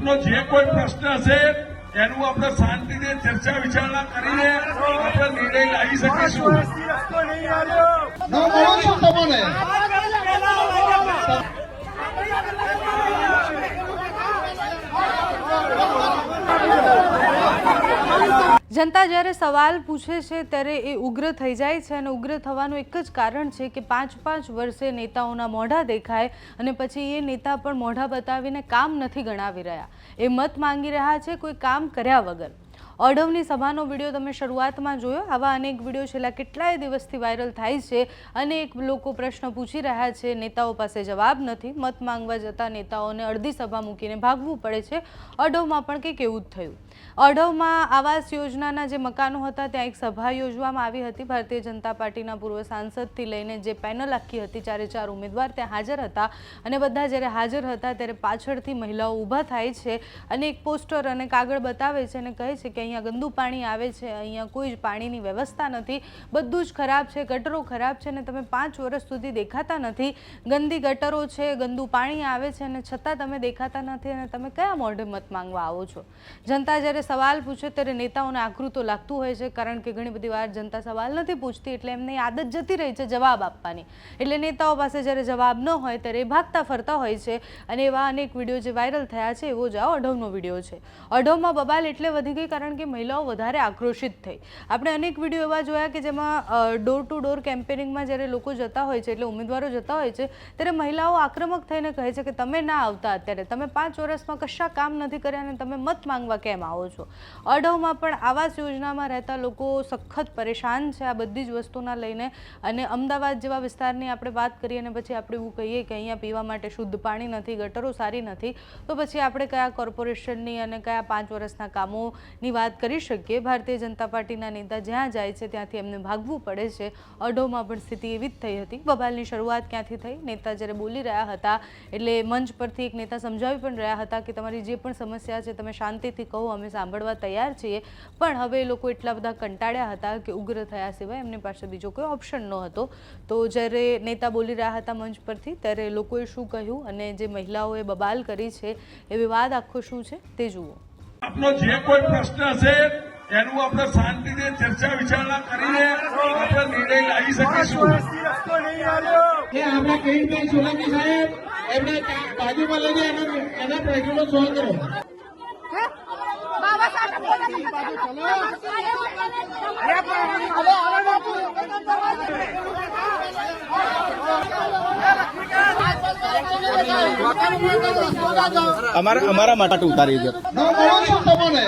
આપનો જે કોઈ પ્રશ્ન હશે એનું આપણે શાંતિથી ચર્ચા વિચારણા કરીને આપણે નિર્ણય લાવી શકીશું. જનતા જ્યારે સવાલ પૂછે છે ત્યારે એ ઉગ્ર થઈ જાય છે અને ઉગ્ર થવાનું એક જ કારણ છે કે 5-5 વર્ષે નેતાઓના મોઢા દેખાય અને પછી એ નેતા પણ મોઢા બતાવીને કામ નથી ગણાવી રહ્યા, એ મત માંગી રહ્યા છે કોઈ કામ કર્યા વગર. ઓઢવની સભાનો વિડીયો તમે શરૂઆતમાં જોયો. આવા અનેક વિડીયો છેલ્લા કેટલાય દિવસથી વાયરલ થાય છે. અનેક લોકો પ્રશ્ન પૂછી રહ્યા છે, નેતાઓ પાસે જવાબ નથી. મત માંગવા જતા નેતાઓને અડધી સભા મૂકીને ભાગવું પડે છે. ઓઢવમાં પણ કંઈક એવું જ થયું. ઓઢવમાં આવાસ યોજનાના જે મકાનો હતા ત્યાં એક સભા યોજવામાં આવી હતી. ભારતીય જનતા પાર્ટીના પૂર્વ સાંસદથી લઈને જે પેનલ આખી હતી, 4 ઉમેદવાર ત્યાં હાજર હતા અને બધા જ્યારે હાજર હતા ત્યારે પાછળથી મહિલાઓ ઊભા થાય છે અને એક પોસ્ટર અને કાગળ બતાવે છે અને કહે છે કે અહીંયા ગંદુ પાણી આવે છે, અહીંયા કોઈ જ પાણીની વ્યવસ્થા નથી, બધું જ ખરાબ છે, ગટરો ખરાબ છે અને તમે 5 વર્ષ સુધી દેખાતા નથી. ગંદી ગટરો છે, ગંદુ પાણી આવે છે અને છતાં તમે દેખાતા નથી અને તમે કયા મોઢે મત માંગવા આવો છો? જનતા જ્યારે સવાલ પૂછે ત્યારે નેતાઓને આકરું તો લાગતું હોય છે, કારણ કે ઘણી બધી વાર જનતા સવાલ નથી પૂછતી એટલે એમની આદત જતી રહી છે જવાબ આપવાની. એટલે નેતાઓ પાસે જ્યારે જવાબ ન હોય ત્યારે ભાગતા ફરતા હોય છે અને એવા અનેક વિડીયો જે વાયરલ થયા છે એવો જ આ ઓઢવનો વિડીયો છે. ઓઢવમાં બબાલ એટલે વધી ગઈ કારણ કે મહિલાઓ વધારે આક્રોશિત થઈ. આપણે અનેક વિડીયો એવા જોયા કે જેમાં ડોર ટુ ડોર કેમ્પેનિંગમાં જ્યારે લોકો જતા હોય છે, એટલે ઉમેદવારો જતા હોય છે, ત્યારે મહિલાઓ આક્રમક થઈને કહે છે કે તમે ના આવતા, અત્યારે તમે 5 વર્ષમાં કશા કામ નથી કર્યા અને તમે મત માંગવા કેમ આવો છો? ઓઢવમાં પણ આવાસ યોજનામાં રહેતા લોકો સખત પરેશાન છે આ બધી જ વસ્તુના લઈને. અને અમદાવાદ જેવા વિસ્તારની આપણે વાત કરીએ અને પછી આપણે એવું કહીએ કે અહીંયા પીવા માટે શુદ્ધ પાણી નથી, ગટરો સારી નથી, તો પછી આપણે કયા કોર્પોરેશનની અને કયા 5 વર્ષના કામોની વાત કરી શકીએ? ભારતીય જનતા પાર્ટીના નેતા જ્યાં જાય છે ત્યાંથી એમને ભાગવું પડે છે. ઓઢવમાં પણ સ્થિતિ એવી જ થઈ હતી. બબાલની શરૂઆત ક્યાંથી થઈ? નેતા જ્યારે બોલી રહ્યા હતા એટલે મંચ પરથી એક નેતા સમજાવી પણ રહ્યા હતા કે તમારી જે પણ સમસ્યા છે તમે શાંતિથી કહો, અમે સાંભળવા તૈયાર છીએ. પણ હવે એ લોકો એટલા બધા કંટાળ્યા હતા કે ઉગ્ર થયા સિવાય એમની પાસે બીજો કોઈ ઓપ્શન ન હતો. તો જ્યારે નેતા બોલી રહ્યા હતા મંચ પરથી ત્યારે લોકોએ શું કહ્યું અને જે મહિલાઓએ બબાલ કરી છે એ વિવાદ આખો શું છે તે જુઓ. આપનો જે કોઈ પ્રશ્ન હશે એનું આપણે શાંતિથી ચર્ચા વિચારણા કરીને આપણે નિર્ણય લાવી શકીશું. આપણા કિરીટભાઈ સોલંકી સાહેબ એમને બાજુમાં લઈને એના પ્રશ્નનો સોલ્વ કરો. અમારા માટે ઉતારી દો. તમને